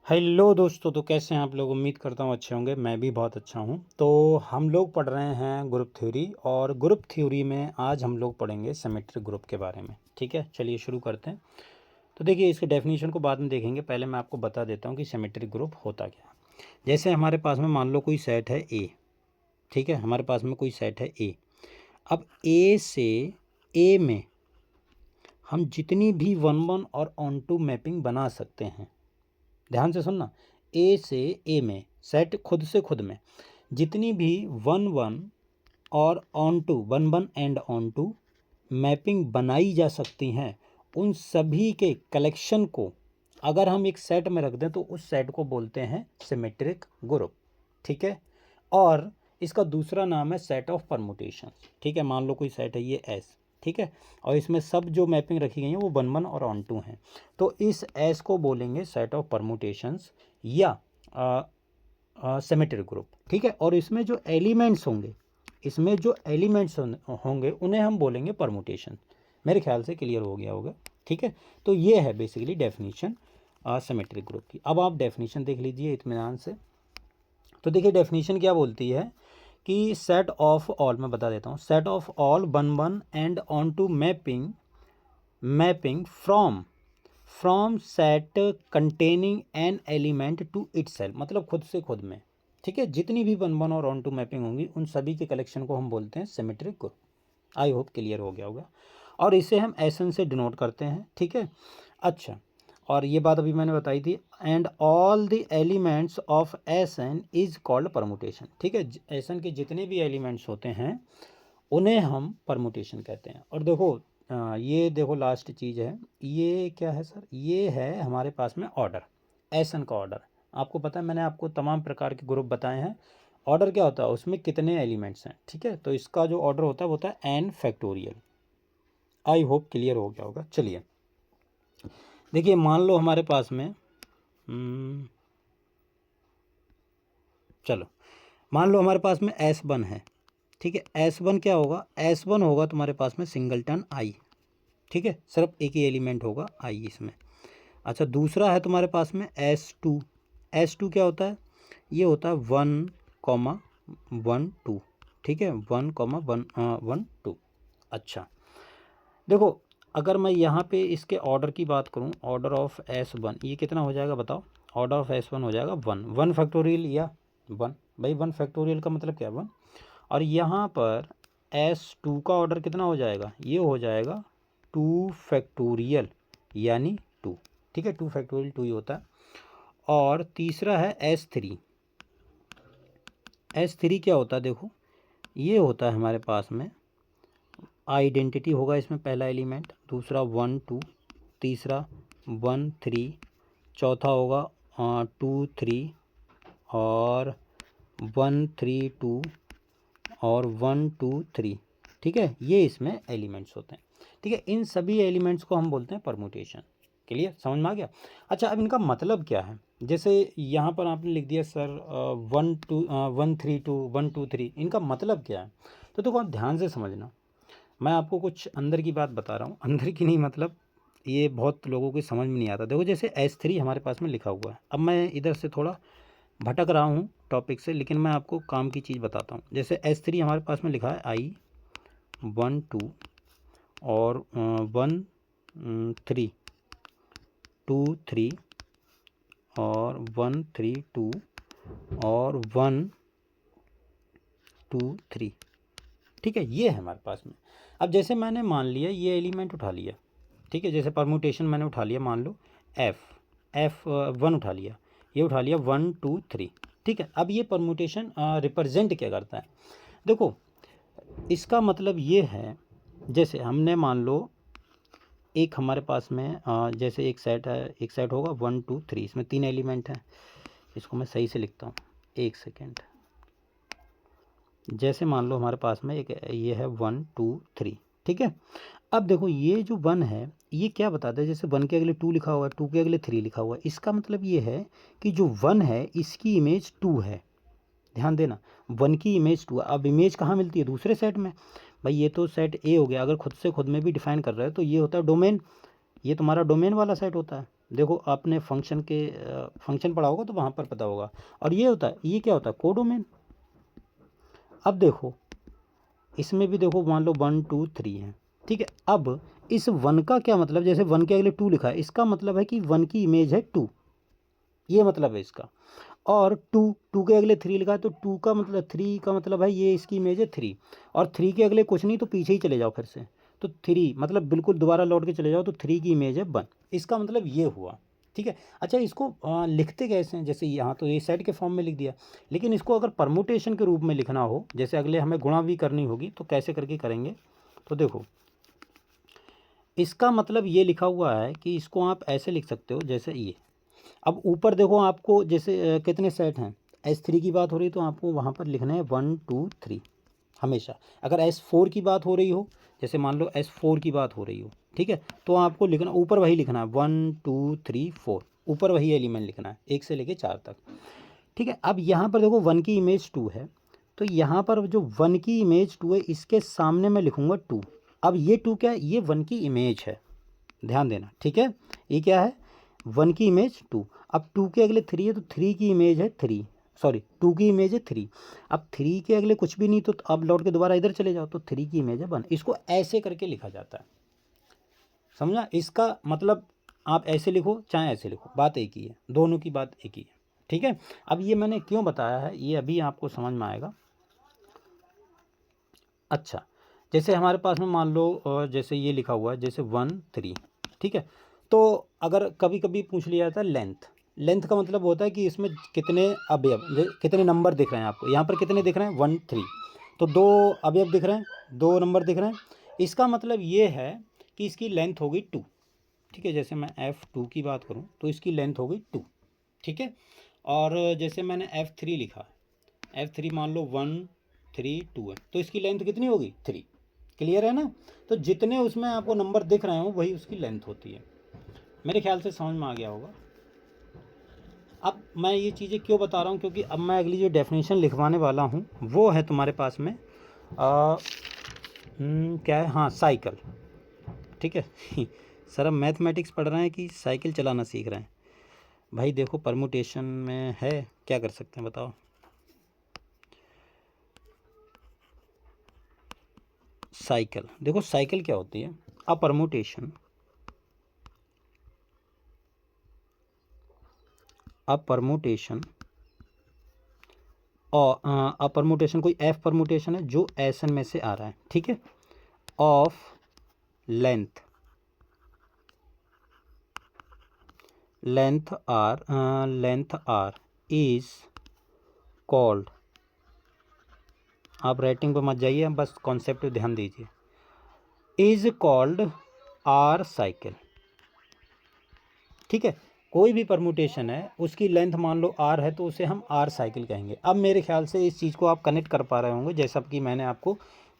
Hello दोस्तों, तो कैसे हैं आप लोग। उम्मीद करता हूँ अच्छे होंगे। मैं भी बहुत अच्छा हूँ। तो हम लोग पढ़ रहे हैं ग्रुप थ्योरी, और ग्रुप थ्योरी में आज हम लोग पढ़ेंगे सिमेट्रिक ग्रुप के बारे में। ठीक है, चलिए शुरू करते हैं। तो देखिए, इसके डेफिनेशन को बाद में देखेंगे, पहले मैं आपको बता देता हूँ कि सिमेट्रिक ग्रुप होता क्या है। जैसे हमारे पास में मान लो कोई सेट है ए। ठीक है, हमारे पास में कोई सेट है ए। अब ए से ए में हम जितनी भी वन वन और ऑन टू मैपिंग बना सकते हैं। ध्यान से सुनना, ए से ए में सेट खुद से खुद में जितनी भी वन वन और onto one one and onto mapping बनाई जा सकती हैं, उन सभी के कलेक्शन को अगर हम एक सेट में रख दें तो उस सेट को बोलते हैं सिमेट्रिक ग्रुप। ठीक है, और इसका दूसरा नाम है सेट ऑफ परमुटेशन। ठीक है, मान लो कोई सेट है ये एस। ठीक है, और इसमें सब जो मैपिंग रखी गई है वो वन वन और ऑन टू हैं, तो इस एस को बोलेंगे सेट ऑफ परमुटेशंस या सिमेट्रिक ग्रुप। ठीक है, और इसमें जो एलिमेंट्स होंगे, होंगे उन्हें हम बोलेंगे परमुटेशन। मेरे ख्याल से क्लियर हो गया होगा। ठीक है, तो ये है बेसिकली डेफिनेशन सिमेट्रिक ग्रुप की। अब आप डेफिनेशन देख लीजिए इत्मीनान से। तो देखिए, डेफिनेशन क्या बोलती है कि सेट ऑफ ऑल, मैं बता देता हूँ, set of all one one and onto mapping from set containing n element to itself, मतलब खुद से खुद में। ठीक है, जितनी भी वन वन और ऑन टू मैपिंग होंगी उन सभी के कलेक्शन को हम बोलते हैं symmetric group. I hope clear हो गया होगा। और इसे हम एसन से डिनोट करते हैं। ठीक है, अच्छा, और ये बात अभी मैंने बताई थी, and all the elements of essence is called permutation. ठीक है, एसन के जितने भी एलिमेंट्स होते हैं उन्हें हम परमुटेशन कहते हैं। और देखो, ये देखो लास्ट चीज़ है, ये क्या है सर, ये है हमारे पास में ऑर्डर, एसन का ऑर्डर। आपको पता है मैंने आपको तमाम प्रकार के ग्रुप बताए हैं। ऑर्डर क्या होता है, उसमें कितने एलिमेंट्स हैं। ठीक है, तो इसका जो ऑर्डर होता है वो होता है n factorial. I hope clear हो गया होगा। चलिए देखिए, मान लो हमारे पास में चलो मान लो हमारे पास में एस वन है। ठीक है, एस वन क्या होगा, एस वन होगा तुम्हारे पास में सिंगलटन आई। ठीक है, सिर्फ एक ही एलिमेंट होगा आई इसमें। अच्छा, दूसरा है तुम्हारे पास में एस टू। एस टू क्या होता है, ये होता है वन कॉमा वन टू। ठीक है, one comma one one two. अच्छा, देखो, अगर मैं यहाँ पे इसके ऑर्डर की बात करूँ, ऑर्डर ऑफ एस वन, ये कितना हो जाएगा बताओ। ऑर्डर ऑफ एस वन हो जाएगा वन, वन फैक्टोरियल या वन। भाई वन फैक्टोरियल का मतलब क्या है, वन। और यहाँ पर एस टू का ऑर्डर कितना हो जाएगा, ये हो जाएगा टू फैक्टोरियल यानी टू। ठीक है, टू फैक्टोरियल टू ही होता है। और तीसरा है एस थ्री। एस थ्री क्या होता है, देखो ये होता है हमारे पास में आइडेंटिटी होगा इसमें पहला एलिमेंट, दूसरा वन टू, तीसरा वन थ्री, चौथा होगा टू थ्री, और वन थ्री टू, और वन टू थ्री। ठीक है, ये इसमें एलिमेंट्स होते हैं। ठीक है, इन सभी एलिमेंट्स को हम बोलते हैं परमुटेशन। क्लियर, समझ में आ गया। अच्छा, अब इनका मतलब क्या है। जैसे यहाँ पर आपने लिख दिया sir one two one three two one two three, इनका मतलब क्या है। तो देखो आप ध्यान से समझना, मैं आपको कुछ अंदर की बात बता रहा हूँ, अंदर की नहीं, मतलब ये बहुत लोगों को समझ में नहीं आता। देखो, जैसे एस थ्री हमारे पास में लिखा हुआ है, अब मैं इधर से थोड़ा भटक रहा हूँ टॉपिक से, लेकिन मैं आपको काम की चीज़ बताता हूँ। जैसे एस थ्री हमारे पास में लिखा है आई वन टू, और वन थ्री, टू थ्री, और वन थ्री टू, और वन टू थ्री। ठीक है, ये है हमारे पास में। अब जैसे मैंने मान लिया ये एलिमेंट उठा लिया। ठीक है, जैसे परमुटेशन मैंने उठा लिया, मान लो एफ वन उठा लिया, ये उठा लिया वन टू थ्री। ठीक है, अब ये परमुटेशन रिप्रेजेंट क्या करता है, देखो इसका मतलब ये है, जैसे हमने मान लो एक हमारे पास में जैसे एक सेट है, एक सेट होगा वन टू थ्री, इसमें तीन एलिमेंट हैं। इसको मैं सही से लिखता हूँ, एक सेकेंड। जैसे मान लो हमारे पास में एक ये है वन टू थ्री। ठीक है, अब देखो ये जो वन है ये क्या बताता है, जैसे वन के अगले टू लिखा हुआ है, टू के अगले थ्री लिखा हुआ है, इसका मतलब ये है कि जो वन है इसकी इमेज टू है। ध्यान देना, वन की इमेज टू है। अब इमेज कहाँ मिलती है, दूसरे सेट में। भाई ये तो सेट ए हो गया, अगर खुद से खुद में भी डिफाइन कर रहा है तो ये होता है डोमेन, ये तुम्हारा डोमेन वाला सेट होता है। देखो आपने फंक्शन पढ़ा होगा तो वहाँ पर पता होगा। और ये होता है, ये क्या होता है, कोडोमेन। अब देखो इसमें भी देखो मान लो 1 2 3 है, ठीक है। अब इस 1 का क्या मतलब, जैसे 1 के अगले 2 लिखा है, इसका मतलब है कि 1 की इमेज है 2, ये मतलब है इसका। और 2 के अगले 3 लिखा है, तो 2 का मतलब 3 का मतलब है ये इसकी इमेज है 3। और 3 के अगले कुछ नहीं, तो पीछे ही चले जाओ फिर से, तो 3 मतलब बिल्कुल दोबारा लौट के चले जाओ, तो 3 की इमेज है 1। इसका मतलब ये हुआ, ठीक है। अच्छा इसको लिखते कैसे हैं, जैसे यहाँ तो ये सेट के फॉर्म में लिख दिया, लेकिन इसको अगर परमुटेशन के रूप में लिखना हो, जैसे अगले हमें गुणा भी करनी होगी, तो कैसे करके करेंगे, तो देखो इसका मतलब ये लिखा हुआ है कि इसको आप ऐसे लिख सकते हो जैसे ये। अब ऊपर देखो आपको जैसे कितने सेट हैं, S3 की बात हो रही है तो आपको वहाँ पर लिखना है 1 2 3 हमेशा। अगर S4 की बात हो रही हो, जैसे मान लो S4 की बात हो रही हो, ठीक है, तो आपको लिखना ऊपर वही लिखना है 1 2 3 4, ऊपर वही एलिमेंट लिखना है 1 से लेके 4 तक, ठीक है। अब यहाँ पर देखो 1 की इमेज 2 है, तो यहाँ पर जो 1 की इमेज 2 है, इसके सामने मैं लिखूँगा 2। अब ये 2 क्या है, ये 1 की इमेज है, ध्यान देना, ठीक है। ये क्या है, 1 की इमेज 2। अब 2 के अगले 3 है, तो 3 की इमेज है 3, सॉरी 2 की इमेज है 3। अब 3 के अगले कुछ भी नहीं, तो अब लौट के दोबारा इधर चले जाओ, तो 3 की इमेज है 1। इसको ऐसे करके लिखा जाता है, समझा। इसका मतलब आप ऐसे लिखो चाहे ऐसे लिखो, बात एक ही है, दोनों की बात एक ही है, ठीक है। अब ये मैंने क्यों बताया है, ये अभी आपको समझ में आएगा। अच्छा जैसे हमारे पास में मान लो जैसे ये लिखा हुआ है, जैसे 1 3, ठीक है। तो अगर कभी कभी पूछ लिया जाता है लेंथ, लेंथ का मतलब होता है कि इसमें कितने अवयव, कितने नंबर दिख रहे हैं आपको, यहाँ पर कितने दिख रहे हैं 1 3, तो 2 अवयव दिख रहे हैं, 2 नंबर दिख रहे हैं। इसका मतलब ये है कि इसकी लेंथ होगी 2, ठीक है। जैसे मैं F2 की बात करूँ तो इसकी लेंथ होगी 2, ठीक है। और जैसे मैंने F3 लिखा, F3 मान लो 1 3 2 है, तो इसकी लेंथ कितनी होगी 3, क्लियर है ना। तो जितने उसमें आपको नंबर दिख रहे हो वही उसकी लेंथ होती है, मेरे ख्याल से समझ में आ गया होगा। अब मैं ये चीज़ें क्यों बता रहा हूँ, क्योंकि अब मैं अगली जो डेफिनेशन लिखवाने वाला हूँ वो है तुम्हारे पास में क्या है, हाँ साइकिल, ठीक है। सर अब मैथमेटिक्स पढ़ रहे हैं कि साइकिल चलाना सीख रहे हैं, भाई देखो परमुटेशन में है, क्या कर सकते हैं बताओ। साइकिल, देखो साइकिल क्या होती है, अ परमुटेशन, अ परमुटेशन, और अ परमुटेशन कोई एफ परमुटेशन है जो एस एन में से आ रहा है, ठीक है, of length, length r is called, आप राइटिंग पे मत जाइए, बस कॉन्सेप्ट पे ध्यान दीजिए, इज कॉल्ड आर साइकिल, ठीक है। कोई भी परमुटेशन है उसकी लेंथ मान लो आर है, तो उसे हम आर साइकिल कहेंगे। अब मेरे ख्याल से इस चीज़ को आप कनेक्ट कर पा रहे होंगे, जैसा कि मैंने आपको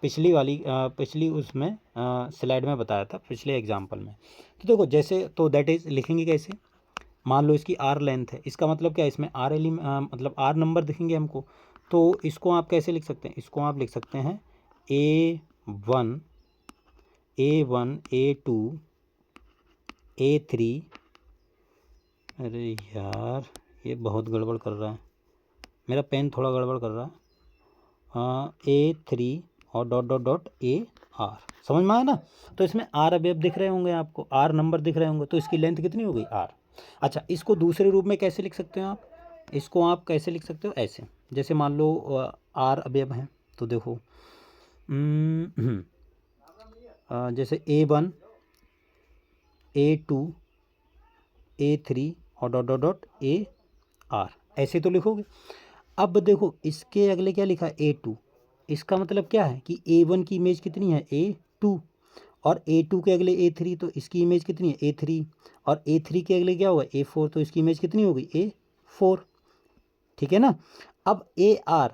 पिछली उसमें स्लाइड में बताया था, पिछले एग्जाम्पल में। तो देखो जैसे, तो दैट इज़ लिखेंगे कैसे, मान लो इसकी आर लेंथ है, इसका मतलब क्या है, इसमें आर मतलब आर नंबर दिखेंगे हमको, तो इसको आप कैसे लिख सकते हैं, इसको आप लिख सकते हैं A1 A2 A3, अरे यार ये बहुत गड़बड़ कर रहा है, मेरा पेन थोड़ा गड़बड़ कर रहा है, A3 और डॉट डॉट डॉट AR, समझ में आया ना। तो इसमें आर अवयव दिख रहे होंगे आपको, आर नंबर दिख रहे होंगे, तो इसकी लेंथ कितनी हो गई आर। अच्छा इसको दूसरे रूप में कैसे लिख सकते हो आप, इसको आप कैसे लिख सकते हो, ऐसे, जैसे मान लो आर अवयव हैं, तो देखो जैसे A1 A2 A3 और डॉट डॉट डॉट AR, ऐसे तो लिखोगे। अब देखो इसके अगले क्या लिखा है A2, इसका मतलब क्या है कि A1 की इमेज कितनी है A2, और A2 के अगले A3, तो इसकी इमेज कितनी है A3, और A3 के अगले क्या होगा A4, तो इसकी इमेज कितनी होगी A4, ठीक है ना। अब AR,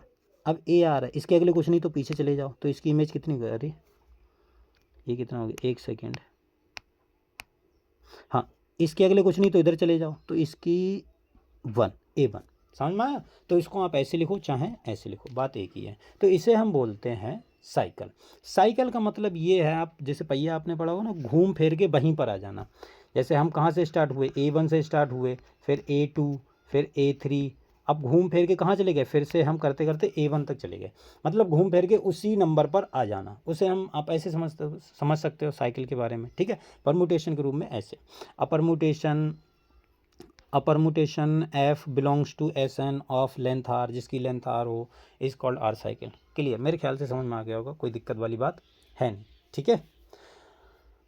अब AR है, इसके अगले कुछ नहीं, तो पीछे चले जाओ, तो इसकी इमेज कितनी होगी, अरे ये कितना हो गया, एक सेकेंड, हाँ इसके अगले कुछ नहीं, तो इधर चले जाओ, तो इसकी 1 A1, समझ में आया। तो इसको आप ऐसे लिखो चाहे ऐसे लिखो, बात एक ही है। तो इसे हम बोलते हैं साइकिल। साइकिल का मतलब ये है, आप जैसे पहिया आपने पढ़ा हो ना, घूम फिर के वहीं पर आ जाना। जैसे हम कहाँ से स्टार्ट हुए, A1 से स्टार्ट हुए, फिर A2, फिर A3, अब घूम फिर के कहाँ चले गए, फिर से हम करते करते A1 तक चले गए। मतलब घूम फिर के उसी नंबर पर आ जाना, उसे हम आप ऐसे समझ सकते हो साइकिल के बारे में, ठीक है, परमुटेशन के रूप में ऐसे। A permutation F belongs to Sn of length R, जिसकी लेंथ R हो, is called R cycle. Clear, मेरे ख्याल से समझ में आ गया होगा, कोई दिक्कत वाली बात है नहीं, ठीक है।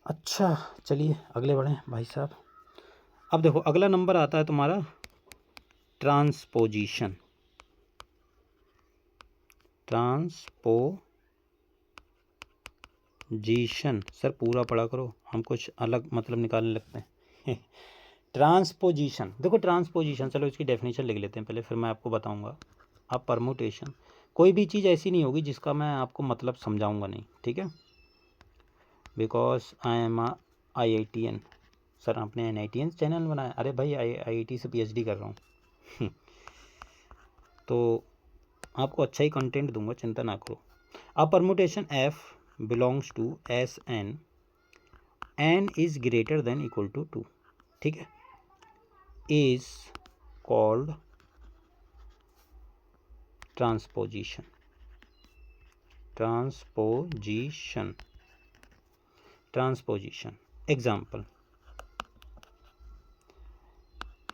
अच्छा चलिए अगले बढ़ें भाई साहब। अब देखो अगला नंबर आता है तुम्हारा ट्रांसपोजिशन। ट्रांसपोजिशन सर पूरा पढ़ा करो, हम कुछ अलग मतलब निकालने लगते हैं। ट्रांसपोजिशन, देखो ट्रांसपोजिशन, चलो इसकी डेफिनेशन लिख लेते हैं पहले, फिर मैं आपको बताऊंगा। अब परमुटेशन, कोई भी चीज़ ऐसी नहीं होगी जिसका मैं आपको मतलब समझाऊंगा नहीं, ठीक है, because I am IITian। Sir आपने NITian चैनल बनाया, अरे भाई IIT से PhD कर रहा हूँ। तो आपको अच्छा ही कंटेंट दूंगा, चिंता ना करो। अब permutation F belongs to Sn, n is greater than equal to 2, ठीक है, is called transposition. Transposition, transposition example,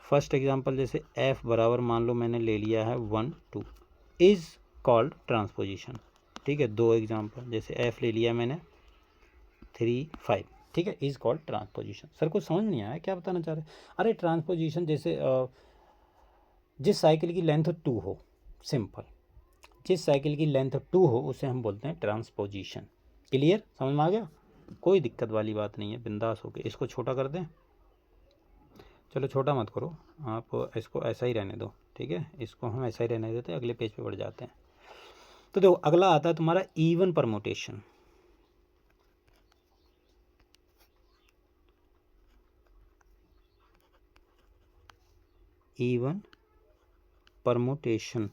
first example जैसे F बराबर मान लो मैंने ले लिया है 1 2, इज कॉल्ड ट्रांसपोजिशन, ठीक है। दो एग्जाम्पल जैसे F ले लिया मैंने 3 5, ठीक है, इज कॉल्ड ट्रांसपोजिशन। सर कुछ समझ नहीं आया, क्या बताना चाह रहे हैं? अरे ट्रांसपोजिशन जैसे जिस साइकिल की लेंथ 2 हो, सिंपल, जिस साइकिल की लेंथ 2 हो उसे हम बोलते हैं ट्रांसपोजिशन। क्लियर, समझ में आ गया, कोई दिक्कत वाली बात नहीं है, बिंदास होके। इसको छोटा कर दें, चलो छोटा मत करो आप, इसको ऐसा ही रहने दो, ठीक है, इसको हम ऐसा ही रहने देते हैं, अगले पेज पे बढ़ जाते हैं। तो देखो अगला आता है तुम्हारा इवन परमुटेशन। इवन परमुटेशन,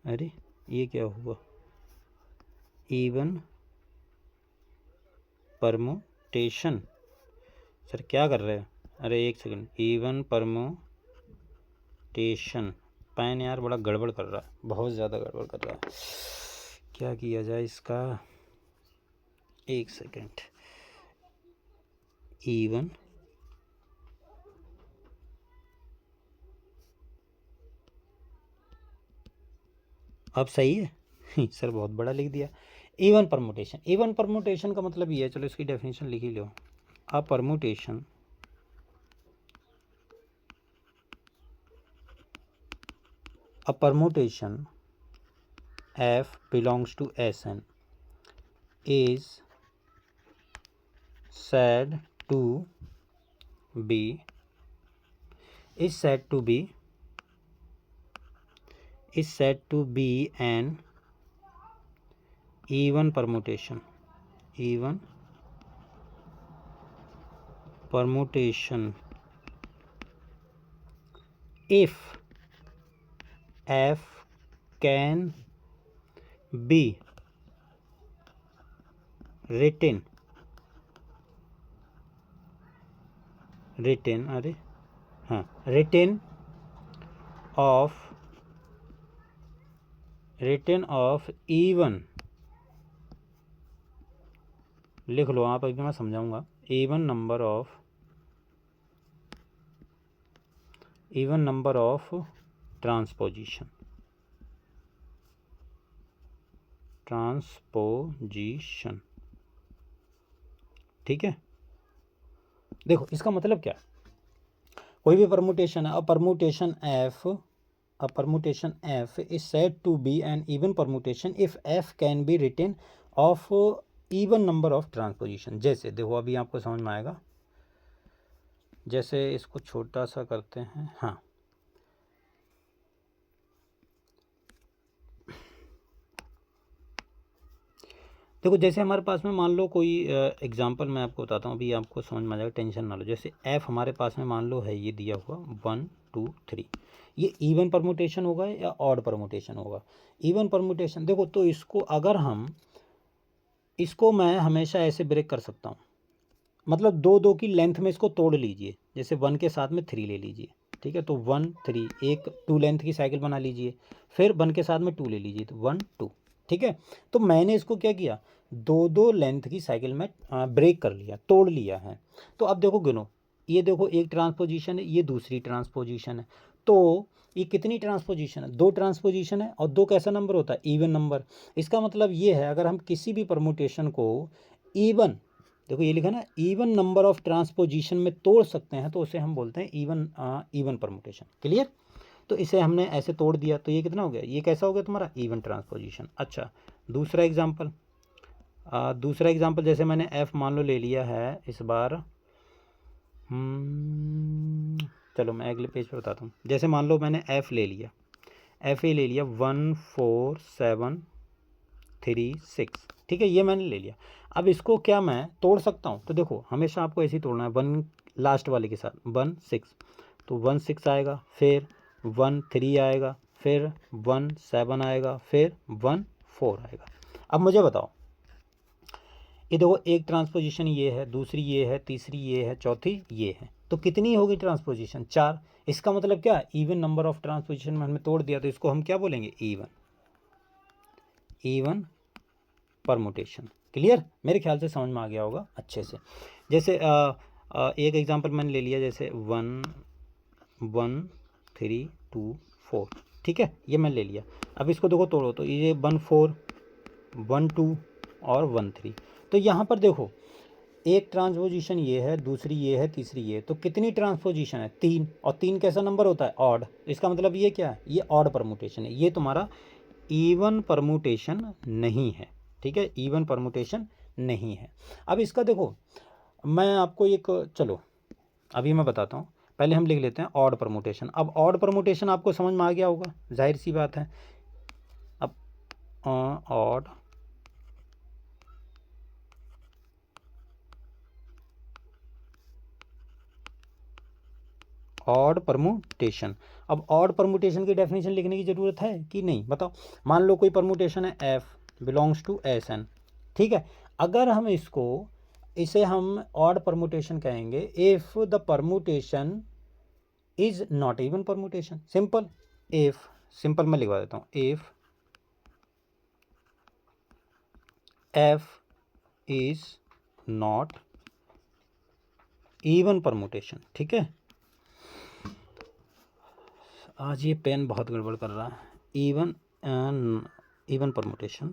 अरे ये क्या हुआ, इवन परमुटेशन, सर क्या कर रहे हैं, अरे एक सेकंड, इवन परमुटेशन, पैन यार बड़ा गड़बड़ कर रहा है, बहुत ज़्यादा गड़बड़ कर रहा है, क्या किया जाए इसका, एक सेकंड, इवन अब सही है। सर बहुत बड़ा लिख दिया। इवन परमुटेशन, इवन परमुटेशन का मतलब ये है, चलो इसकी डेफिनेशन लिख ही लो। अ permutation F belongs to Sn is said to be an even permutation if F can be written of even, लिख लो आप, अभी मैं समझाऊंगा, even number of ट्रांसपोजिशन, ठीक है। देखो इसका मतलब क्या, कोई भी परमुटेशन है, permutation F is said to be an even permutation if F can be written of even number of transposition. जैसे देखो अभी आपको समझ में आएगा, जैसे इसको छोटा सा करते हैं, हाँ देखो जैसे हमारे पास में मान लो कोई एग्जांपल मैं आपको बताता हूँ, अभी आपको समझ में आ जाएगा, टेंशन ना लो। जैसे F हमारे पास में मान लो है, ये दिया हुआ 1 2 3, ये इवन परमुटेशन होगा या ऑड परमुटेशन होगा। इवन परमुटेशन देखो, तो इसको अगर हम, इसको मैं हमेशा ऐसे ब्रेक कर सकता हूँ, मतलब दो दो की लेंथ में इसको तोड़ लीजिए, जैसे 1 के साथ में 3 ले लीजिए, ठीक है। तो 1 3 एक 2 लेंथ की साइकिल बना लीजिए, फिर 1 के साथ में 2 ले लीजिए, तो 1 2, ठीक है। तो मैंने इसको क्या किया, दो दो लेंथ की साइकिल में ब्रेक कर लिया, तोड़ लिया है। तो अब देखो गिनो, ये देखो एक ट्रांसपोजिशन है, ये दूसरी ट्रांसपोजिशन है। तो ये कितनी ट्रांसपोजिशन है, 2 ट्रांसपोजिशन है। और 2 कैसा नंबर होता है, इवन नंबर। इसका मतलब ये है अगर हम किसी भी परमुटेशन को इवन, देखो ये लिखा ना, इवन नंबर ऑफ ट्रांसपोजिशन में तोड़ सकते हैं, तो उसे हम बोलते हैं इवन परमुटेशन। क्लियर। तो इसे हमने ऐसे तोड़ दिया, तो ये कितना हो गया, ये कैसा हो गया तुम्हारा, इवन ट्रांसपोजिशन। अच्छा, दूसरा एग्जाम्पल जैसे मैंने एफ मान लो ले लिया है इस बार। चलो मैं अगले पेज पर बताता हूँ। जैसे मान लो मैंने एफ ले लिया, एफ ए ले लिया 1 4 7 3 6, ठीक है, ये मैंने ले लिया। अब इसको क्या मैं तोड़ सकता हूँ, तो देखो हमेशा आपको ऐसे ही तोड़ना है, 1 लास्ट वाले के साथ 1 6, तो 1 6 आएगा, फिर 1 3 आएगा, फिर 1 7 आएगा, फिर 1 4 आएगा। अब मुझे बताओ, ये देखो एक ट्रांसपोजिशन ये है, दूसरी ये है, तीसरी ये है, चौथी ये है, तो कितनी होगी ट्रांसपोजिशन, 4। इसका मतलब क्या, इवन नंबर ऑफ ट्रांसपोजिशन में हमने तोड़ दिया, तो इसको हम क्या बोलेंगे, इवन परमुटेशन। क्लियर, मेरे ख्याल से समझ में आ गया होगा अच्छे से। जैसे एक एग्जांपल मैंने ले लिया, जैसे 1 1 3 2 4, ठीक है, ये मैंने ले लिया। अब इसको देखो तोड़ो, तो ये 1 4 1 2 और 1 3, तो यहाँ पर देखो एक ट्रांसपोजिशन ये है, दूसरी ये है, तीसरी ये है, तो कितनी ट्रांसपोजिशन है, 3। और 3 कैसा नंबर होता है, ऑड। इसका मतलब ये क्या है, ये ऑड परमुटेशन है, ये तुम्हारा इवन परमुटेशन नहीं है, ठीक है, इवन परमुटेशन नहीं है। अब इसका देखो मैं आपको एक, चलो अभी मैं बताता हूँ, पहले हम लिख लेते हैं ऑड परमुटेशन। अब ऑड परमुटेशन आपको समझ में आ गया होगा, जाहिर सी बात है। अब ऑड परमुटेशन। अब ऑड परमुटेशन की डेफिनेशन लिखने की ज़रूरत है कि नहीं, बताओ। मान लो कोई परमुटेशन है F belongs to S n, ठीक है। अगर हम इसे हम ऑड परमुटेशन कहेंगे if the permutation is not even permutation. Simple, if, simple मैं लिखवा देता हूँ, if F is not even permutation, ठीक है। आज ये पेन बहुत गड़बड़ कर रहा है। इवन परमुटेशन,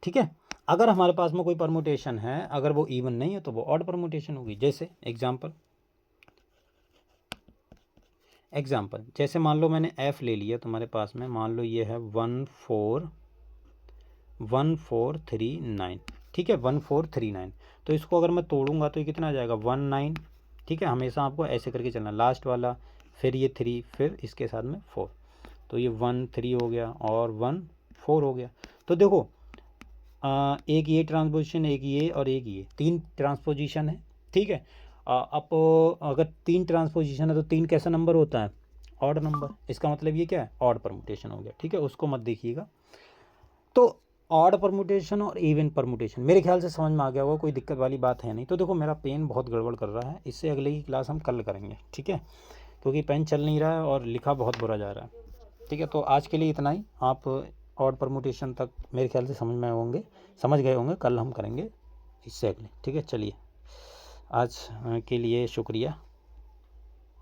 ठीक है। अगर हमारे पास में कोई परमुटेशन है, अगर वो इवन नहीं है तो वो ऑड परमुटेशन होगी। जैसे एग्जांपल जैसे मान लो मैंने एफ ले लिया तुम्हारे पास में, मान लो ये है 1 4 3 9, ठीक है, 1 4 3 9। तो इसको अगर मैं तोड़ूंगा तो ये कितना आ जाएगा, 1 9, ठीक है। हमेशा आपको ऐसे करके चलना, लास्ट वाला, फिर ये 3, फिर इसके साथ में 4, तो ये 1 3 हो गया और 1 4 हो गया। तो देखो एक ये ट्रांसपोजिशन, एक ये और एक ये, 3 ट्रांसपोजिशन है, ठीक है। अब अगर 3 ट्रांसपोजिशन है तो 3 कैसा नंबर होता है, ऑड नंबर। इसका मतलब ये क्या है, ऑड परमुटेशन हो गया, ठीक है, उसको मत देखिएगा। तो ऑड परमुटेशन और इवन परमुटेशन मेरे ख्याल से समझ में आ गया होगा, कोई दिक्कत वाली बात है नहीं। तो देखो मेरा पेन बहुत गड़बड़ कर रहा है, इससे अगले की क्लास हम कल करेंगे, ठीक है, क्योंकि पेन चल नहीं रहा है और लिखा बहुत बुरा जा रहा है, ठीक है। तो आज के लिए इतना ही। आप ऑड परमुटेशन तक मेरे ख्याल से समझ गए होंगे, कल हम करेंगे इससे अगले, ठीक है। चलिए आज के लिए शुक्रिया।